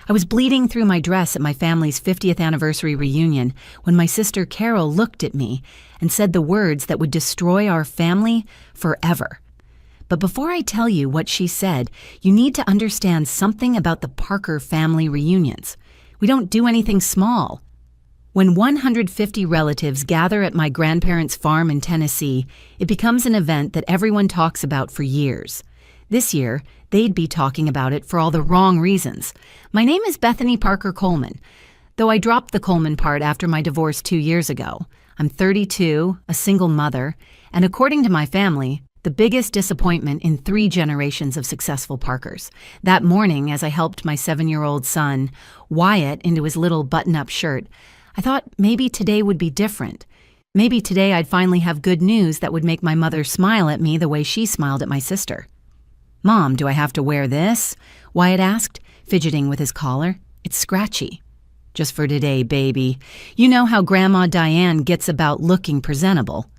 I was bleeding through my dress at my family's 50th anniversary reunion when my sister Carol looked at me and said the words that would destroy our family forever. But before I tell you what she said, you need to understand something about the Parker family reunions. We don't do anything small. When 150 relatives gather at my grandparents' farm in Tennessee, it becomes an event that everyone talks about for years. This year, they'd be talking about it for all the wrong reasons. My name is Bethany Parker Coleman, though I dropped the Coleman part after my divorce 2 years ago. I'm 32, a single mother, and according to my family, the biggest disappointment in 3 generations of successful Parkers. That morning, as I helped my 7-year-old son, Wyatt, into his little button-up shirt, I thought maybe today would be different. Maybe today I'd finally have good news that would make my mother smile at me the way she smiled at my sister. "Mom, do I have to wear this?" Wyatt asked, fidgeting with his collar. "It's scratchy." "Just for today, baby. You know how Grandma Diane gets about looking presentable."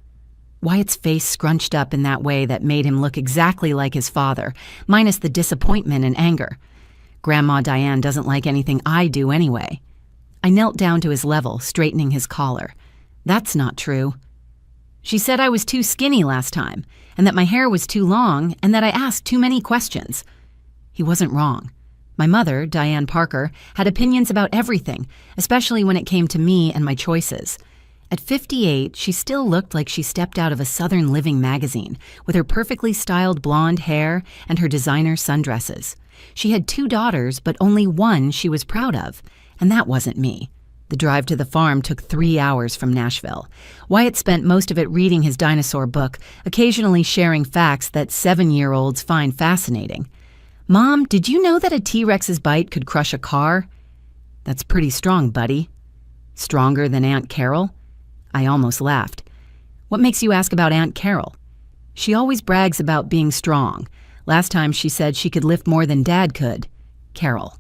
Wyatt's face scrunched up in that way that made him look exactly like his father, minus the disappointment and anger. "Grandma Diane doesn't like anything I do anyway." I knelt down to his level, straightening his collar. "That's not true." "She said I was too skinny last time, and that my hair was too long, and that I asked too many questions." He wasn't wrong. My mother, Diane Parker, had opinions about everything, especially when it came to me and my choices. At 58, she still looked like she stepped out of a Southern Living magazine, with her perfectly styled blonde hair and her designer sundresses. She had 2 daughters, but only one she was proud of, and that wasn't me. The drive to the farm took 3 hours from Nashville. Wyatt spent most of it reading his dinosaur book, occasionally sharing facts that 7-year-olds find fascinating. "Mom, did you know that a T-Rex's bite could crush a car?" "That's pretty strong, buddy." "Stronger than Aunt Carol?" I almost laughed. "What makes you ask about Aunt Carol?" "She always brags about being strong. Last time she said she could lift more than Dad could." Carol.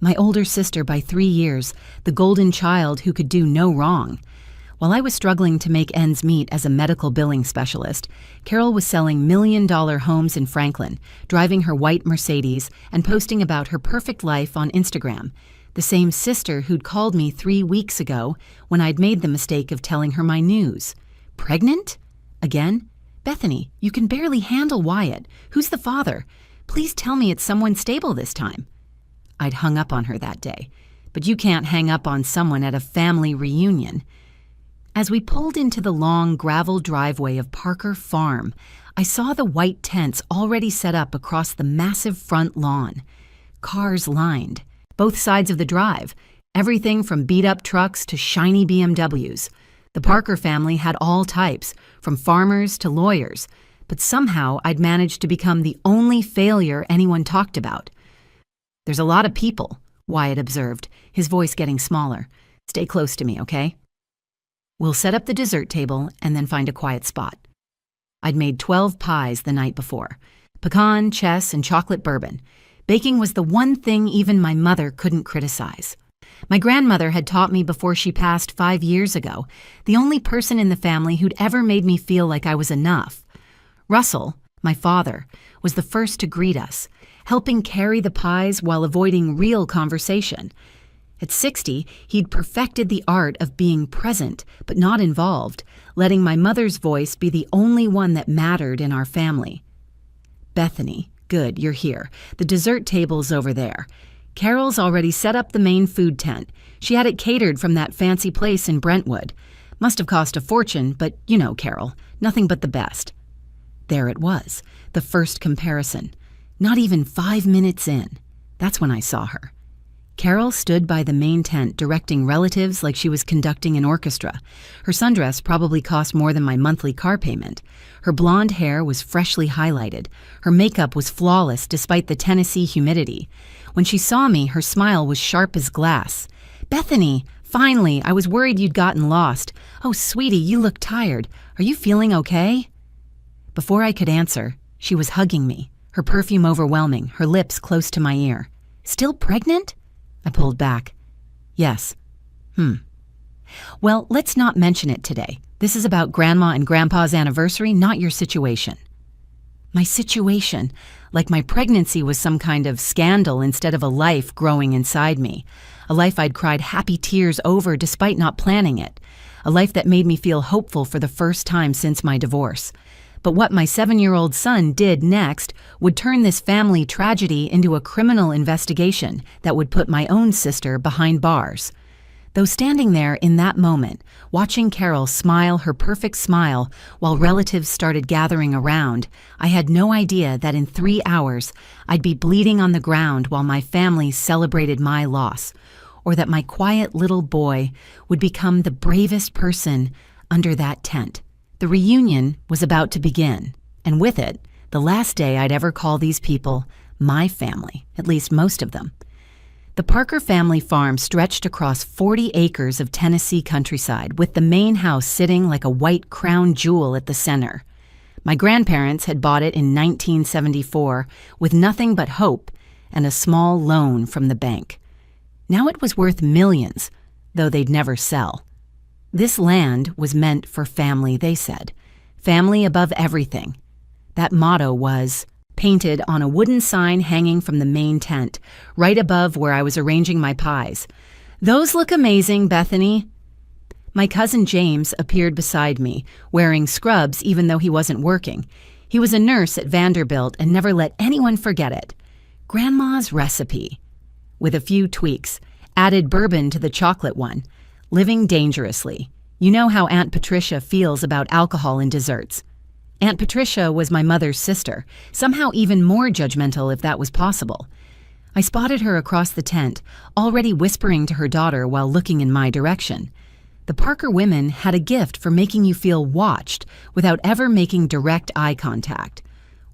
My older sister by 3 years, the golden child who could do no wrong. While I was struggling to make ends meet as a medical billing specialist, Carol was selling $1-million homes in Franklin, driving her white Mercedes and posting about her perfect life on Instagram. The same sister who'd called me 3 weeks ago when I'd made the mistake of telling her my news. "Pregnant?" Again? "Bethany, you can barely handle Wyatt. Who's the father? Please tell me it's someone stable this time." I'd hung up on her that day, but you can't hang up on someone at a family reunion. As we pulled into the long gravel driveway of Parker Farm, I saw the white tents already set up across the massive front lawn. Cars lined, both sides of the drive, everything from beat-up trucks to shiny BMWs. The Parker family had all types, from farmers to lawyers, but somehow I'd managed to become the only failure anyone talked about. "There's a lot of people," Wyatt observed, his voice getting smaller. "Stay close to me, okay? We'll set up the dessert table and then find a quiet spot." I'd made 12 pies the night before. Pecan, chess, and chocolate bourbon. Baking was the one thing even my mother couldn't criticize. My grandmother had taught me before she passed 5 years ago, the only person in the family who'd ever made me feel like I was enough. Russell, my father, was the first to greet us, helping carry the pies while avoiding real conversation. At 60, he'd perfected the art of being present but not involved, letting my mother's voice be the only one that mattered in our family. "Bethany, good, you're here. The dessert table's over there. Carol's already set up the main food tent. She had it catered from that fancy place in Brentwood. Must have cost a fortune, but you know Carol, nothing but the best." There it was, the first comparison. Not even 5 minutes in. That's when I saw her. Carol stood by the main tent directing relatives like she was conducting an orchestra. Her sundress probably cost more than my monthly car payment. Her blonde hair was freshly highlighted. Her makeup was flawless despite the Tennessee humidity. When she saw me, her smile was sharp as glass. "Bethany, finally, I was worried you'd gotten lost. Oh, sweetie, you look tired. Are you feeling okay?" Before I could answer, she was hugging me, her perfume overwhelming, her lips close to my ear. "Still pregnant?" I pulled back. "Yes." "Well, let's not mention it today. This is about Grandma and Grandpa's anniversary, not your situation." My situation, like my pregnancy was some kind of scandal instead of a life growing inside me. A life I'd cried happy tears over despite not planning it. A life that made me feel hopeful for the first time since my divorce. But what my 7-year-old son did next would turn this family tragedy into a criminal investigation that would put my own sister behind bars. Though standing there in that moment, watching Carol smile her perfect smile while relatives started gathering around, I had no idea that in 3 hours I'd be bleeding on the ground while my family celebrated my loss, or that my quiet little boy would become the bravest person under that tent. The reunion was about to begin, and with it, the last day I'd ever call these people my family, at least most of them. The Parker family farm stretched across 40 acres of Tennessee countryside, with the main house sitting like a white crown jewel at the center. My grandparents had bought it in 1974 with nothing but hope and a small loan from the bank. Now it was worth millions, though they'd never sell. This land was meant for family, they said. Family above everything. That motto was painted on a wooden sign hanging from the main tent, right above where I was arranging my pies. "Those look amazing, Bethany." My cousin James appeared beside me, wearing scrubs even though he wasn't working. He was a nurse at Vanderbilt and never let anyone forget it. Grandma's recipe. With a few tweaks, added bourbon to the chocolate one. Living dangerously. You know how Aunt Patricia feels about alcohol in desserts. Aunt Patricia was my mother's sister, somehow even more judgmental if that was possible. I spotted her across the tent, already whispering to her daughter while looking in my direction. The Parker women had a gift for making you feel watched without ever making direct eye contact.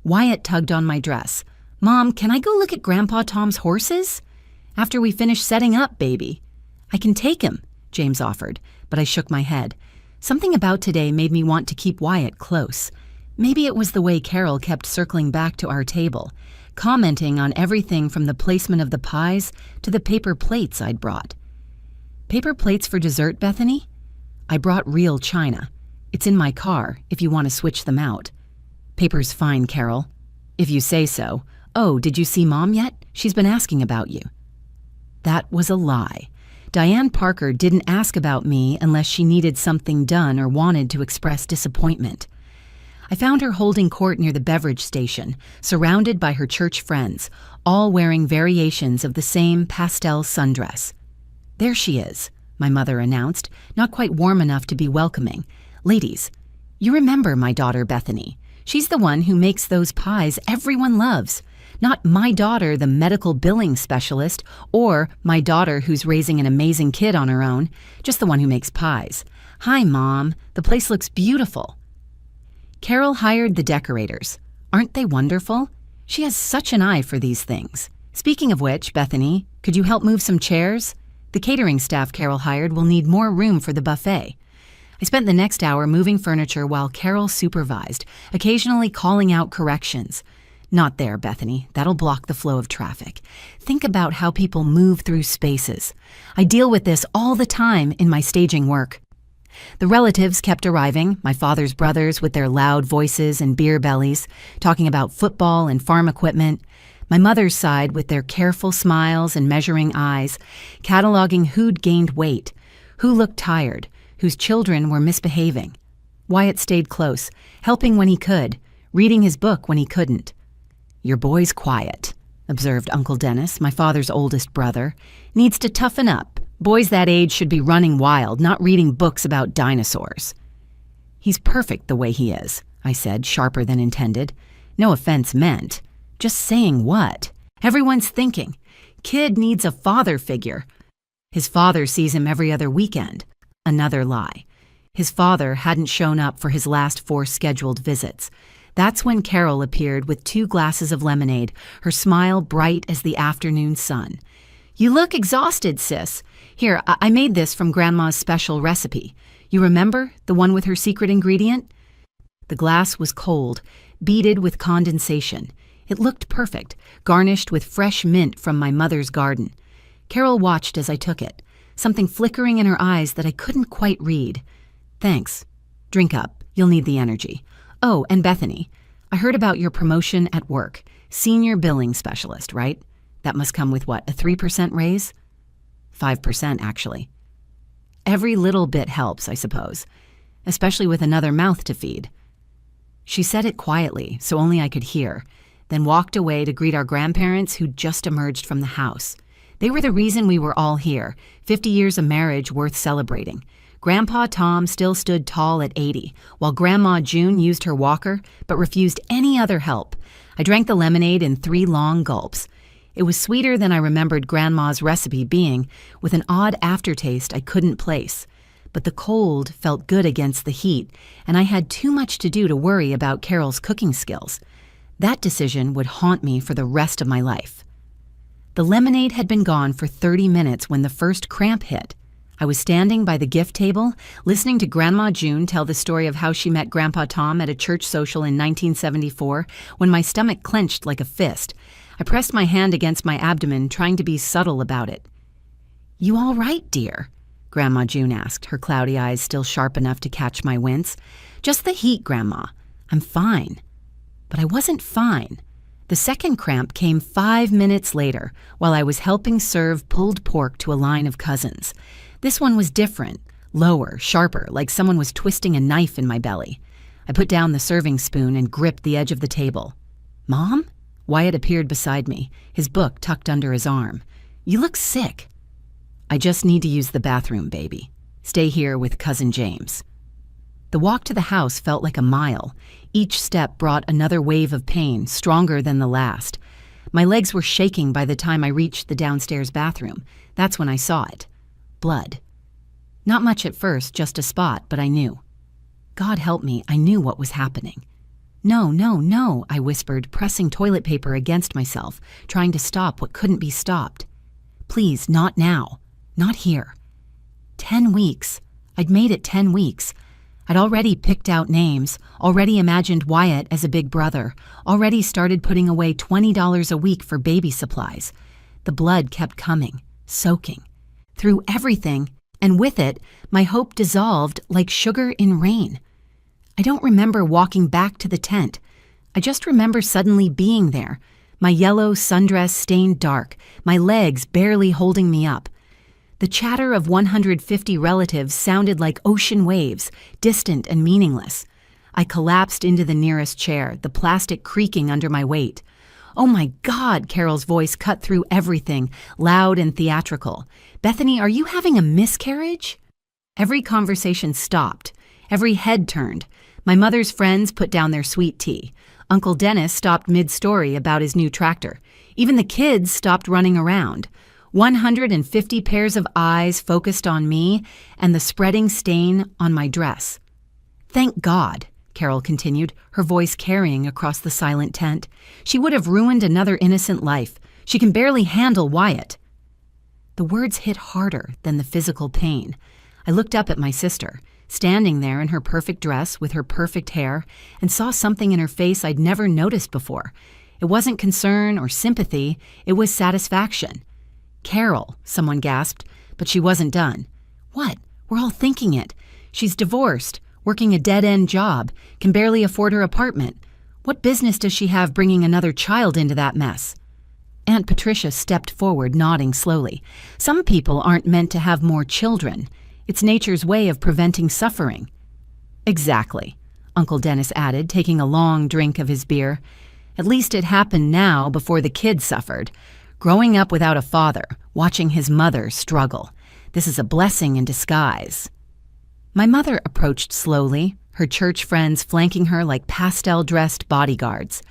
Wyatt tugged on my dress. "Mom, can I go look at Grandpa Tom's horses?" "After we finish setting up, baby." "I can take him," James offered, but I shook my head. Something about today made me want to keep Wyatt close. Maybe it was the way Carol kept circling back to our table, commenting on everything from the placement of the pies to the paper plates I'd brought. "Paper plates for dessert, Bethany?" "I brought real china. It's in my car if you want to switch them out." "Paper's fine, Carol." "If you say so. Oh, did you see Mom yet? She's been asking about you." That was a lie. Diane Parker didn't ask about me unless she needed something done or wanted to express disappointment. I found her holding court near the beverage station, surrounded by her church friends, all wearing variations of the same pastel sundress. "There she is," my mother announced, not quite warm enough to be welcoming. "Ladies, you remember my daughter Bethany. She's the one who makes those pies everyone loves. Not my daughter, the medical billing specialist, or my daughter who's raising an amazing kid on her own, just the one who makes pies. Hi, Mom. The place looks beautiful." Carol hired the decorators. Aren't they wonderful? She has such an eye for these things. Speaking of which, Bethany, could you help move some chairs? The catering staff Carol hired will need more room for the buffet. I spent the next hour moving furniture while Carol supervised, occasionally calling out corrections. "Not there, Bethany. That'll block the flow of traffic. Think about how people move through spaces. I deal with this all the time in my staging work." The relatives kept arriving, my father's brothers with their loud voices and beer bellies, talking about football and farm equipment. My mother's side with their careful smiles and measuring eyes, cataloging who'd gained weight, who looked tired, whose children were misbehaving. Wyatt stayed close, helping when he could, reading his book when he couldn't. "Your boy's quiet," observed Uncle Dennis, my father's oldest brother. "Needs to toughen up. Boys that age should be running wild, not reading books about dinosaurs." "He's perfect the way he is," I said, sharper than intended. No offense meant. Just saying what? Everyone's thinking. Kid needs a father figure. His father sees him every other weekend. Another lie. His father hadn't shown up for his last 4 scheduled visits. That's when Carol appeared with 2 glasses of lemonade, her smile bright as the afternoon sun. "You look exhausted, sis. Here, I made this from Grandma's special recipe. You remember, the one with her secret ingredient?" The glass was cold, beaded with condensation. It looked perfect, garnished with fresh mint from my mother's garden. Carol watched as I took it, something flickering in her eyes that I couldn't quite read. "Thanks. Drink up. You'll need the energy. Oh, and Bethany, I heard about your promotion at work. Senior billing specialist, right? That must come with what, a 3% raise? 5%, actually. Every little bit helps, I suppose, especially with another mouth to feed. She said it quietly, so only I could hear, then walked away to greet our grandparents who'd just emerged from the house. They were the reason we were all here, 50 years of marriage worth celebrating. Grandpa Tom still stood tall at 80, while Grandma June used her walker but refused any other help. I drank the lemonade in 3 long gulps. It was sweeter than I remembered Grandma's recipe being, with an odd aftertaste I couldn't place. But the cold felt good against the heat, and I had too much to do to worry about Carol's cooking skills. That decision would haunt me for the rest of my life. The lemonade had been gone for 30 minutes when the first cramp hit. I was standing by the gift table, listening to Grandma June tell the story of how she met Grandpa Tom at a church social in 1974, when my stomach clenched like a fist. I pressed my hand against my abdomen, trying to be subtle about it. "You all right, dear?" Grandma June asked, her cloudy eyes still sharp enough to catch my wince. "Just the heat, Grandma. I'm fine." But I wasn't fine. The second cramp came 5 minutes later, while I was helping serve pulled pork to a line of cousins. This one was different, lower, sharper, like someone was twisting a knife in my belly. I put down the serving spoon and gripped the edge of the table. "Mom?" Wyatt appeared beside me, his book tucked under his arm. "You look sick." "I just need to use the bathroom, baby. Stay here with Cousin James." The walk to the house felt like a mile. Each step brought another wave of pain, stronger than the last. My legs were shaking by the time I reached the downstairs bathroom. That's when I saw it. Blood. Not much at first, just a spot, but I knew. God help me, I knew what was happening. "No, no, no," I whispered, pressing toilet paper against myself, trying to stop what couldn't be stopped. "Please, not now. Not here." 10 weeks. I'd made it 10 weeks. I'd already picked out names, already imagined Wyatt as a big brother, already started putting away $20 a week for baby supplies. The blood kept coming, soaking. Through everything, and with it, my hope dissolved like sugar in rain. I don't remember walking back to the tent. I just remember suddenly being there, my yellow sundress stained dark, my legs barely holding me up. The chatter of 150 relatives sounded like ocean waves, distant and meaningless. I collapsed into the nearest chair, the plastic creaking under my weight. "Oh my God," Carol's voice cut through everything, loud and theatrical. "Bethany, are you having a miscarriage?" Every conversation stopped. Every head turned. My mother's friends put down their sweet tea. Uncle Dennis stopped mid-story about his new tractor. Even the kids stopped running around. 150 pairs of eyes focused on me and the spreading stain on my dress. "Thank God," Carol continued, her voice carrying across the silent tent. "She would have ruined another innocent life. She can barely handle Wyatt." The words hit harder than the physical pain. I looked up at my sister, standing there in her perfect dress with her perfect hair, and saw something in her face I'd never noticed before. It wasn't concern or sympathy, it was satisfaction. "Carol," someone gasped, but she wasn't done. "What? We're all thinking it. She's divorced, working a dead-end job, can barely afford her apartment. What business does she have bringing another child into that mess?" Aunt Patricia stepped forward, nodding slowly. "Some people aren't meant to have more children. It's nature's way of preventing suffering." "Exactly," Uncle Dennis added, taking a long drink of his beer. "At least it happened now before the kids suffered. Growing up without a father, watching his mother struggle. This is a blessing in disguise." My mother approached slowly, her church friends flanking her like pastel-dressed bodyguards.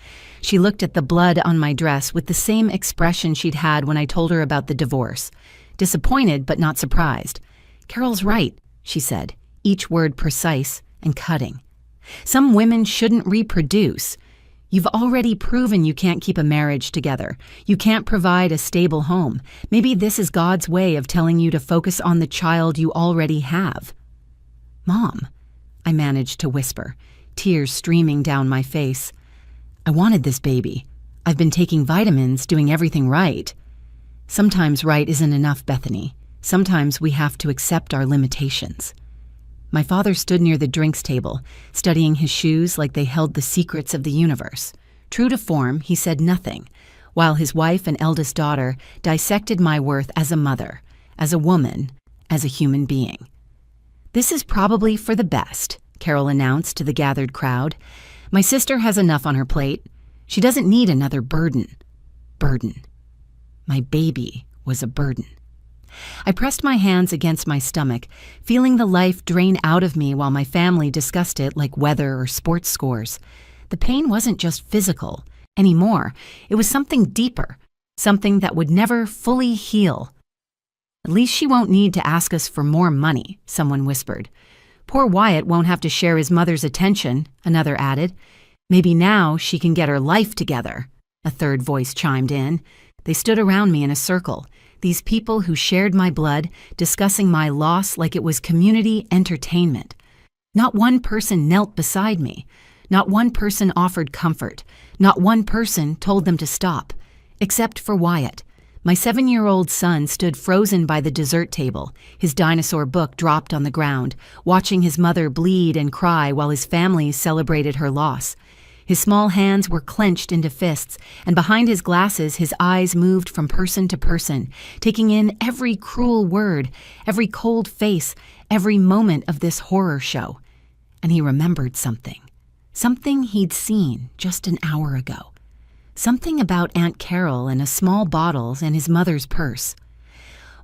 She looked at the blood on my dress with the same expression she'd had when I told her about the divorce. Disappointed but not surprised. "Carol's right," she said, each word precise and cutting. "Some women shouldn't reproduce. You've already proven you can't keep a marriage together. You can't provide a stable home. Maybe this is God's way of telling you to focus on the child you already have." "Mom," I managed to whisper, tears streaming down my face. "I wanted this baby. I've been taking vitamins, doing everything right." "Sometimes right isn't enough, Bethany. Sometimes we have to accept our limitations." My father stood near the drinks table, studying his shoes like they held the secrets of the universe. True to form, he said nothing, while his wife and eldest daughter dissected my worth as a mother, as a woman, as a human being. "This is probably for the best," Carol announced to the gathered crowd. "My sister has enough on her plate. She doesn't need another burden." Burden. My baby was a burden. I pressed my hands against my stomach, feeling the life drain out of me while my family discussed it like weather or sports scores. The pain wasn't just physical anymore. It was something deeper, something that would never fully heal. "At least she won't need to ask us for more money," someone whispered. "Poor Wyatt won't have to share his mother's attention," another added. "Maybe now she can get her life together," a third voice chimed in. They stood around me in a circle, these people who shared my blood, discussing my loss like it was community entertainment. Not one person knelt beside me. Not one person offered comfort. Not one person told them to stop. Except for Wyatt. My 7-year-old son stood frozen by the dessert table, his dinosaur book dropped on the ground, watching his mother bleed and cry while his family celebrated her loss. His small hands were clenched into fists, and behind his glasses his eyes moved from person to person, taking in every cruel word, every cold face, every moment of this horror show. And he remembered something. Something he'd seen just an hour ago. Something about Aunt Carol and a small bottle and his mother's purse.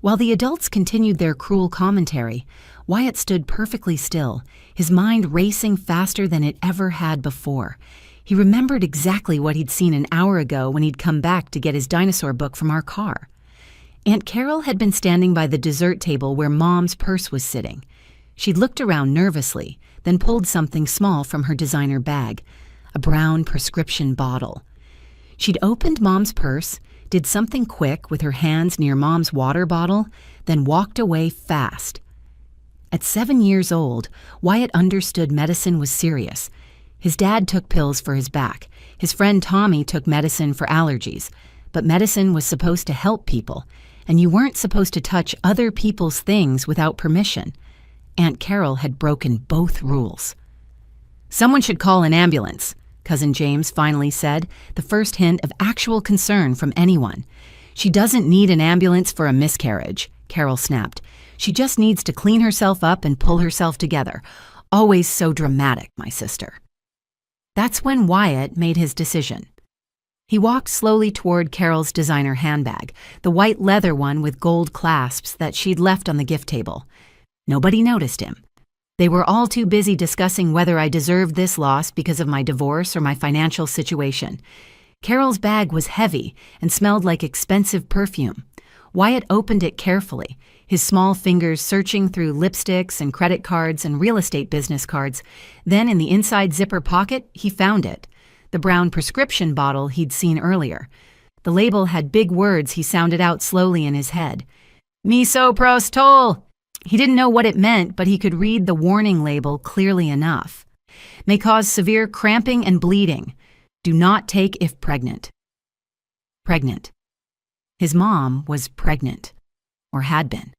While the adults continued their cruel commentary, Wyatt stood perfectly still, his mind racing faster than it ever had before. He remembered exactly what he'd seen an hour ago when he'd come back to get his dinosaur book from our car. Aunt Carol had been standing by the dessert table where Mom's purse was sitting. She'd looked around nervously, then pulled something small from her designer bag, a brown prescription bottle. She'd opened Mom's purse, did something quick with her hands near Mom's water bottle, then walked away fast. At 7 years old, Wyatt understood medicine was serious. His dad took pills for his back. His friend Tommy took medicine for allergies. But medicine was supposed to help people, and you weren't supposed to touch other people's things without permission. Aunt Carol had broken both rules. "Someone should call an ambulance," Cousin James finally said, the first hint of actual concern from anyone. "She doesn't need an ambulance for a miscarriage," Carol snapped. "She just needs to clean herself up and pull herself together. Always so dramatic, my sister." That's when Wyatt made his decision. He walked slowly toward Carol's designer handbag, the white leather one with gold clasps that she'd left on the gift table. Nobody noticed him. They were all too busy discussing whether I deserved this loss because of my divorce or my financial situation. Carol's bag was heavy and smelled like expensive perfume. Wyatt opened it carefully, his small fingers searching through lipsticks and credit cards and real estate business cards. Then in the inside zipper pocket, he found it, the brown prescription bottle he'd seen earlier. The label had big words he sounded out slowly in his head. "Misoprostol." He didn't know what it meant, but he could read the warning label clearly enough. "May cause severe cramping and bleeding. Do not take if pregnant." Pregnant. His mom was pregnant, or had been.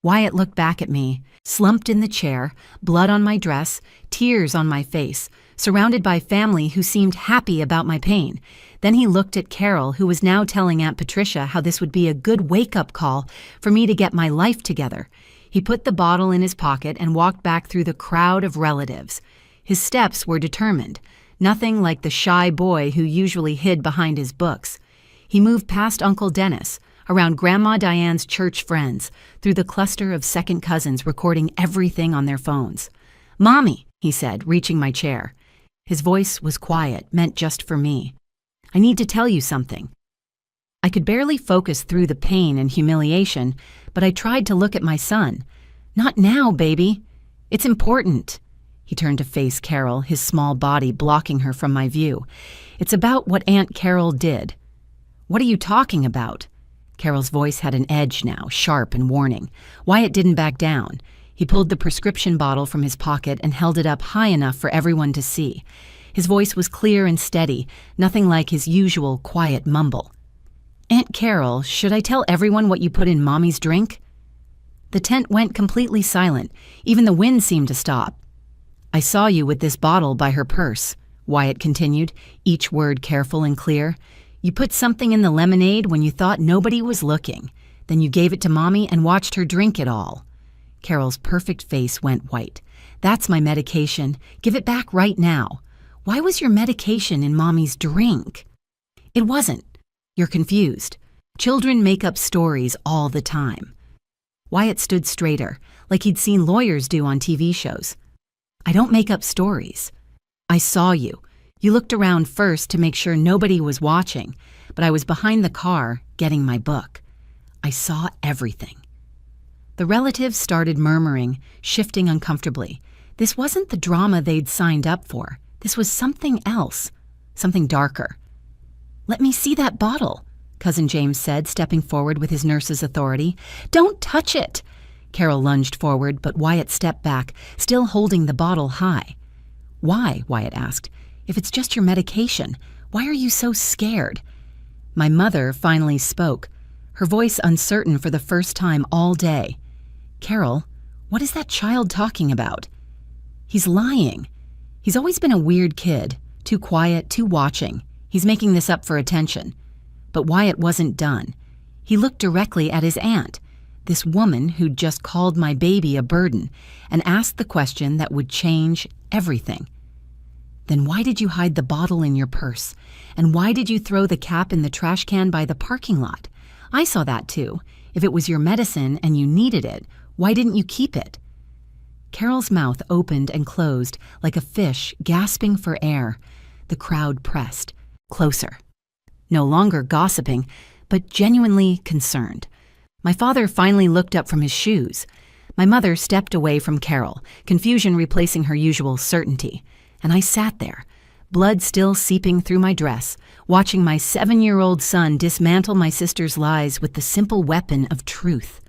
Wyatt looked back at me, slumped in the chair, blood on my dress, tears on my face, surrounded by family who seemed happy about my pain. Then he looked at Carol, who was now telling Aunt Patricia how this would be a good wake-up call for me to get my life together. He put the bottle in his pocket and walked back through the crowd of relatives. His steps were determined, nothing like the shy boy who usually hid behind his books. He moved past Uncle Dennis, around Grandma Diane's church friends, through the cluster of second cousins recording everything on their phones. "Mommy," he said, reaching my chair. His voice was quiet, meant just for me. "I need to tell you something." I could barely focus through the pain and humiliation, but I tried to look at my son. "Not now, baby. It's important." He turned to face Carol, his small body blocking her from my view. "It's about what Aunt Carol did." "What are you talking about?" Carol's voice had an edge now, sharp and warning. Wyatt didn't back down. He pulled the prescription bottle from his pocket and held it up high enough for everyone to see. His voice was clear and steady, nothing like his usual quiet mumble. "Aunt Carol, should I tell everyone what you put in Mommy's drink?" The tent went completely silent. Even the wind seemed to stop. "I saw you with this bottle by her purse," Wyatt continued, each word careful and clear. "You put something in the lemonade when you thought nobody was looking. Then you gave it to Mommy and watched her drink it all." Carol's perfect face went white. "That's my medication. Give it back right now." "Why was your medication in Mommy's drink?" "It wasn't. You're confused. Children make up stories all the time." Wyatt stood straighter, like he'd seen lawyers do on TV shows. "I don't make up stories. I saw you. You looked around first to make sure nobody was watching, but I was behind the car getting my book. I saw everything." The relatives started murmuring, shifting uncomfortably. This wasn't the drama they'd signed up for. This was something else, something darker. "Let me see that bottle," Cousin James said, stepping forward with his nurse's authority. "Don't touch it!" Carol lunged forward, but Wyatt stepped back, still holding the bottle high. "Why?" Wyatt asked. "If it's just your medication, why are you so scared?" My mother finally spoke, her voice uncertain for the first time all day. "Carol, what is that child talking about?" "He's lying. He's always been a weird kid, too quiet, too watching. He's making this up for attention." But Wyatt wasn't done. He looked directly at his aunt, this woman who'd just called my baby a burden, and asked the question that would change everything. "Then why did you hide the bottle in your purse? And why did you throw the cap in the trash can by the parking lot? I saw that too. If it was your medicine and you needed it, why didn't you keep it?" Carol's mouth opened and closed like a fish gasping for air. The crowd pressed closer. No longer gossiping, but genuinely concerned. My father finally looked up from his shoes. My mother stepped away from Carol, confusion replacing her usual certainty. And I sat there, blood still seeping through my dress, watching my 7-year-old son dismantle my sister's lies with the simple weapon of truth.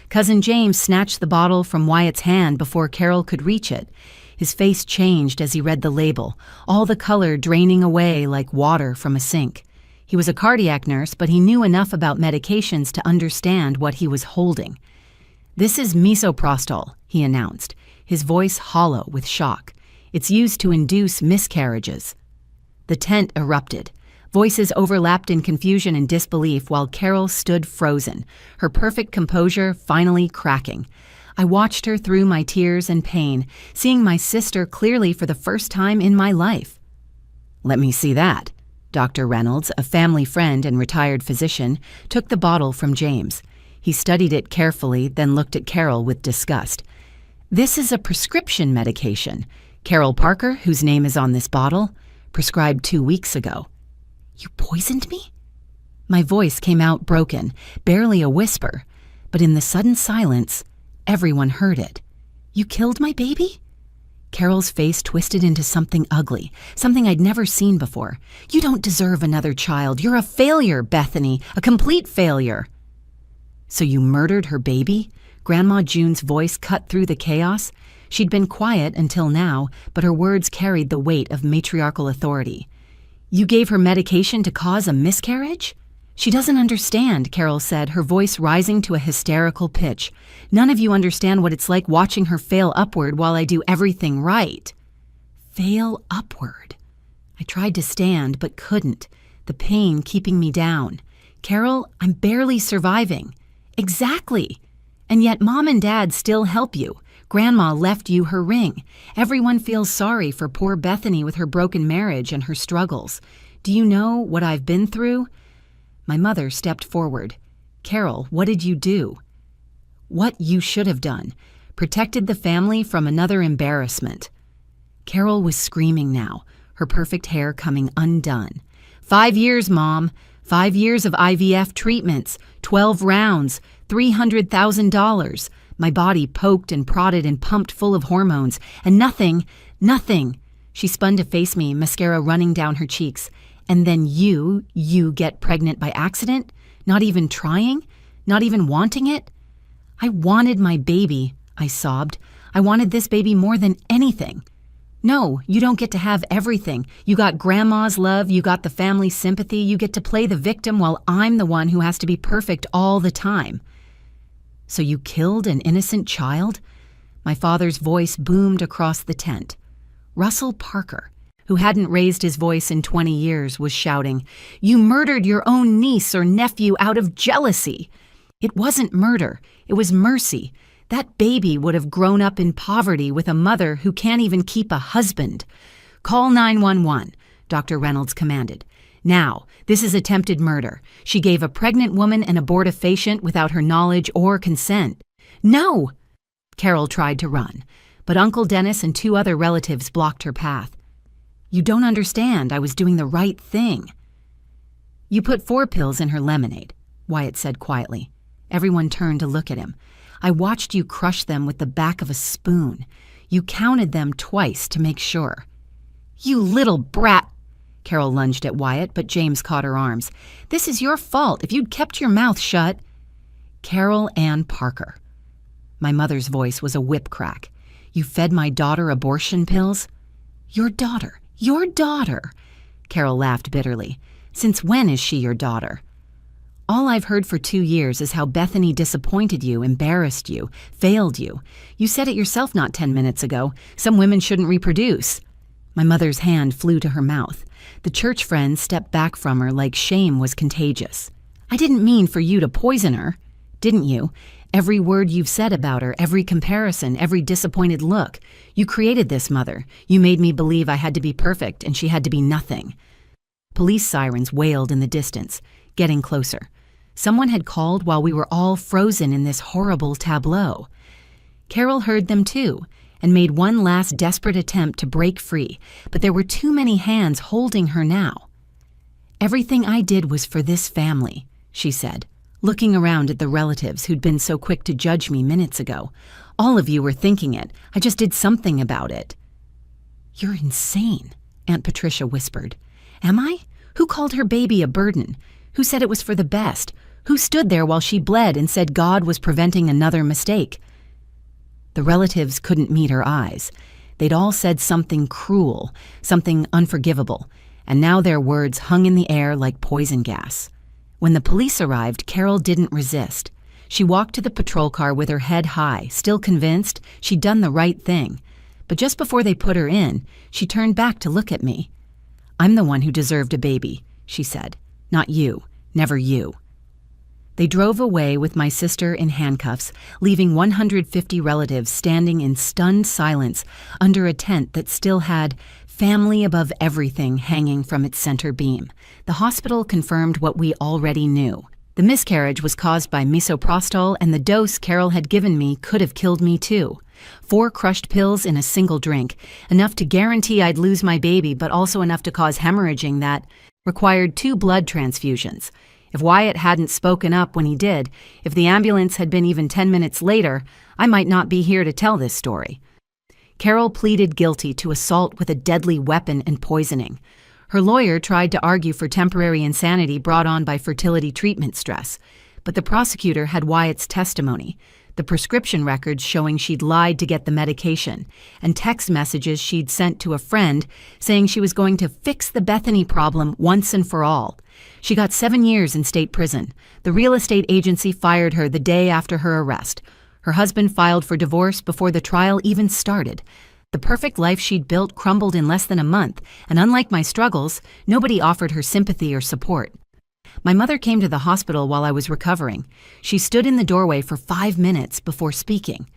Cousin James snatched the bottle from Wyatt's hand before Carol could reach it. His face changed as he read the label, all the color draining away like water from a sink. He was a cardiac nurse, but he knew enough about medications to understand what he was holding. "This is misoprostol," he announced, his voice hollow with shock. "It's used to induce miscarriages." The tent erupted. Voices overlapped in confusion and disbelief while Carol stood frozen, her perfect composure finally cracking. I watched her through my tears and pain, seeing my sister clearly for the first time in my life. "Let me see that." Dr. Reynolds, a family friend and retired physician, took the bottle from James. He studied it carefully, then looked at Carol with disgust. "This is a prescription medication. Carol Parker, whose name is on this bottle, prescribed 2 weeks ago." "You poisoned me?" My voice came out broken, barely a whisper, but in the sudden silence, everyone heard it. "You killed my baby?" Carol's face twisted into something ugly, something I'd never seen before. "You don't deserve another child. You're a failure, Bethany, a complete failure." "So you murdered her baby?" Grandma June's voice cut through the chaos. She'd been quiet until now, but her words carried the weight of matriarchal authority. "You gave her medication to cause a miscarriage?" "She doesn't understand," Carol said, her voice rising to a hysterical pitch. "None of you understand what it's like watching her fail upward while I do everything right." Fail upward. I tried to stand, but couldn't, the pain keeping me down. "Carol, I'm barely surviving." "Exactly. And yet Mom and Dad still help you. Grandma left you her ring. Everyone feels sorry for poor Bethany with her broken marriage and her struggles. Do you know what I've been through?" My mother stepped forward. "Carol, what did you do?" "What you should have done. Protected the family from another embarrassment." Carol was screaming now, her perfect hair coming undone. 5 years, Mom. 5 years of IVF treatments, 12 rounds, $300,000. My body poked and prodded and pumped full of hormones, and nothing. She spun to face me, mascara running down her cheeks. "And then you get pregnant by accident? Not even trying? Not even wanting it?" "I wanted my baby," I sobbed. "I wanted this baby more than anything." "No, you don't get to have everything. You got Grandma's love, you got the family sympathy, you get to play the victim while I'm the one who has to be perfect all the time." So you killed an innocent child? My father's voice boomed across the tent. Russell Parker, who hadn't raised his voice in 20 years, was shouting, "You murdered your own niece or nephew out of jealousy." It wasn't murder, it was mercy. That baby would have grown up in poverty with a mother who can't even keep a husband. "Call 911, Dr. Reynolds commanded. "Now, this is attempted murder. She gave a pregnant woman an abortifacient without her knowledge or consent." "No!" Carol tried to run, but Uncle Dennis and 2 other relatives blocked her path. "You don't understand. I was doing the right thing." "You put 4 pills in her lemonade," Wyatt said quietly. Everyone turned to look at him. "I watched you crush them with the back of a spoon. You counted them twice to make sure." "You little brat!" Carol lunged at Wyatt, but James caught her arms. "This is your fault. If you'd kept your mouth shut—" "Carol Ann Parker." My mother's voice was a whip crack. "You fed my daughter abortion pills?" "Your daughter? Your daughter?" Carol laughed bitterly. "Since when is she your daughter?" "All I've heard for 2 years is how Bethany disappointed you, embarrassed you, failed you. You said it yourself not 10 minutes ago. Some women shouldn't reproduce." My mother's hand flew to her mouth. The church friend stepped back from her like shame was contagious. "I didn't mean for you to poison her." "Didn't you? Every word you've said about her, every comparison, every disappointed look. You created this mother. You made me believe I had to be perfect and she had to be nothing." Police sirens wailed in the distance, getting closer. Someone had called while we were all frozen in this horrible tableau. Carol heard them too, and made one last desperate attempt to break free, but there were too many hands holding her now. "Everything I did was for this family," she said, looking around at the relatives who'd been so quick to judge me minutes ago. "All of you were thinking it. I just did something about it." "You're insane," Aunt Patricia whispered. "Am I? Who called her baby a burden? Who said it was for the best? Who stood there while she bled and said God was preventing another mistake?" The relatives couldn't meet her eyes. They'd all said something cruel, something unforgivable, and now their words hung in the air like poison gas. When the police arrived, Carol didn't resist. She walked to the patrol car with her head high, still convinced she'd done the right thing. But just before they put her in, she turned back to look at me. "I'm the one who deserved a baby," she said. "Not you. Never you." They drove away with my sister in handcuffs, leaving 150 relatives standing in stunned silence under a tent that still had "family above everything" hanging from its center beam. The hospital confirmed what we already knew. The miscarriage was caused by misoprostol, and the dose Carol had given me could have killed me too. 4 crushed pills in a single drink, enough to guarantee I'd lose my baby, but also enough to cause hemorrhaging that required 2 blood transfusions. If Wyatt hadn't spoken up when he did, if the ambulance had been even 10 minutes later, I might not be here to tell this story. Carol pleaded guilty to assault with a deadly weapon and poisoning. Her lawyer tried to argue for temporary insanity brought on by fertility treatment stress, but the prosecutor had Wyatt's testimony, the prescription records showing she'd lied to get the medication, and text messages she'd sent to a friend saying she was going to fix the Bethany problem once and for all. She got 7 years in state prison. The real estate agency fired her the day after her arrest. Her husband filed for divorce before the trial even started. The perfect life she'd built crumbled in less than a month, and unlike my struggles, nobody offered her sympathy or support. My mother came to the hospital while I was recovering. She stood in the doorway for 5 minutes before speaking.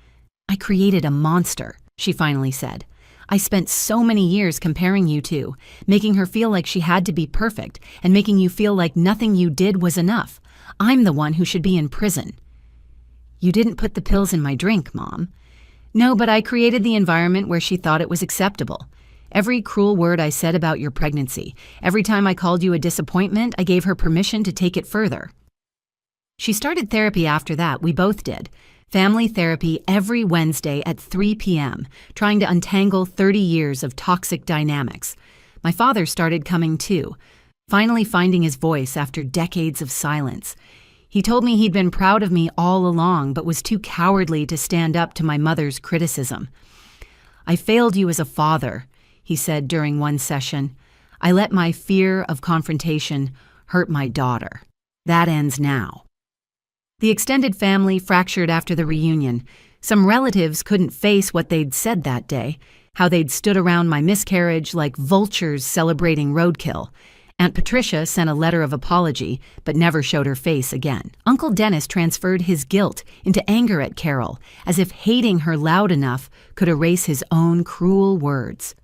"I created a monster," she finally said. "I spent so many years comparing you two, making her feel like she had to be perfect, and making you feel like nothing you did was enough. I'm the one who should be in prison." "You didn't put the pills in my drink, Mom." "No, but I created the environment where she thought it was acceptable. Every cruel word I said about your pregnancy, every time I called you a disappointment, I gave her permission to take it further." She started therapy after that, we both did. Family therapy every Wednesday at 3 p.m., trying to untangle 30 years of toxic dynamics. My father started coming too, finally finding his voice after decades of silence. He told me he'd been proud of me all along, but was too cowardly to stand up to my mother's criticism. "I failed you as a father," he said during one session. "I let my fear of confrontation hurt my daughter. That ends now." The extended family fractured after the reunion. Some relatives couldn't face what they'd said that day, how they'd stood around my miscarriage like vultures celebrating roadkill. Aunt Patricia sent a letter of apology, but never showed her face again. Uncle Dennis transferred his guilt into anger at Carol, as if hating her loud enough could erase his own cruel words.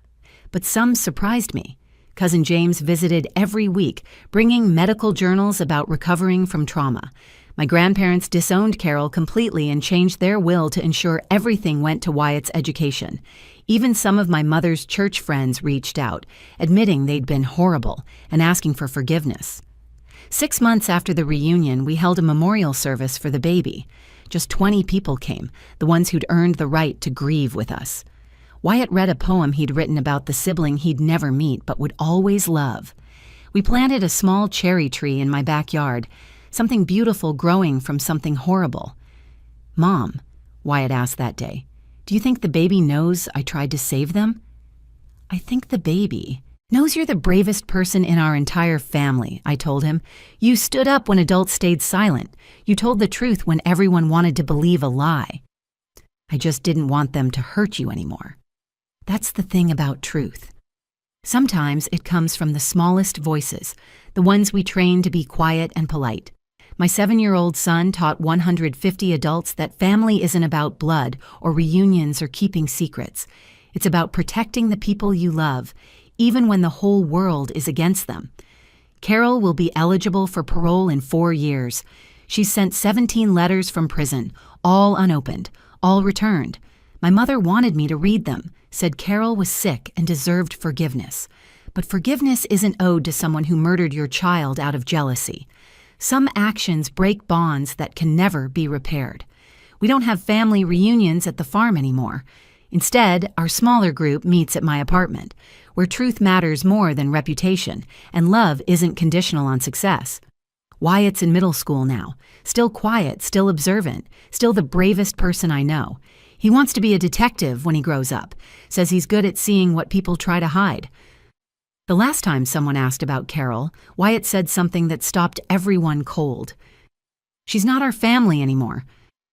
But some surprised me. Cousin James visited every week, bringing medical journals about recovering from trauma. My grandparents disowned Carol completely and changed their will to ensure everything went to Wyatt's education. Even some of my mother's church friends reached out, admitting they'd been horrible and asking for forgiveness. 6 months after the reunion, we held a memorial service for the baby. Just 20 people came, the ones who'd earned the right to grieve with us. Wyatt read a poem he'd written about the sibling he'd never meet but would always love. We planted a small cherry tree in my backyard, something beautiful growing from something horrible. "Mom," Wyatt asked that day, "do you think the baby knows I tried to save them?" "I think the baby knows you're the bravest person in our entire family," I told him. "You stood up when adults stayed silent. You told the truth when everyone wanted to believe a lie. I just didn't want them to hurt you anymore." That's the thing about truth. Sometimes it comes from the smallest voices, the ones we train to be quiet and polite. My 7-year-old son taught 150 adults that family isn't about blood or reunions or keeping secrets. It's about protecting the people you love, even when the whole world is against them. Carol will be eligible for parole in 4 years. She's sent 17 letters from prison, all unopened, all returned. My mother wanted me to read them, said Carol was sick and deserved forgiveness. But forgiveness isn't owed to someone who murdered your child out of jealousy. Some actions break bonds that can never be repaired. We don't have family reunions at the farm anymore. Instead, our smaller group meets at my apartment, where truth matters more than reputation, and love isn't conditional on success. Wyatt's in middle school now, still quiet, still observant, still the bravest person I know. He wants to be a detective when he grows up, says he's good at seeing what people try to hide. The last time someone asked about Carol, Wyatt said something that stopped everyone cold. "She's not our family anymore.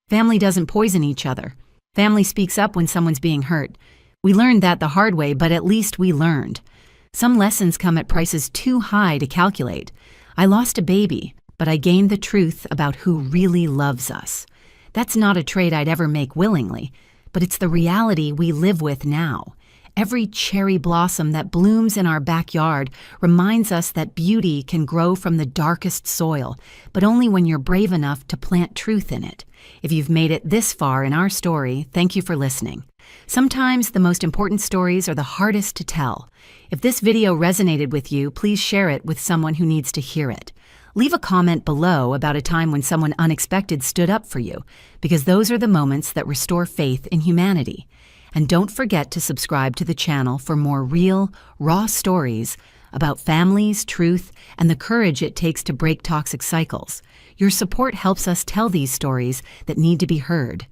Family doesn't poison each other. Family speaks up when someone's being hurt. We learned that the hard way, but at least we learned. Some lessons come at prices too high to calculate. I lost a baby, but I gained the truth about who really loves us. That's not a trade I'd ever make willingly, but it's the reality we live with now. Every cherry blossom that blooms in our backyard reminds us that beauty can grow from the darkest soil, but only when you're brave enough to plant truth in it. If you've made it this far in our story, thank you for listening. Sometimes the most important stories are the hardest to tell. If this video resonated with you, please share it with someone who needs to hear it. Leave a comment below about a time when someone unexpected stood up for you, because those are the moments that restore faith in humanity. And don't forget to subscribe to the channel for more real, raw stories about families, truth, and the courage it takes to break toxic cycles. Your support helps us tell these stories that need to be heard.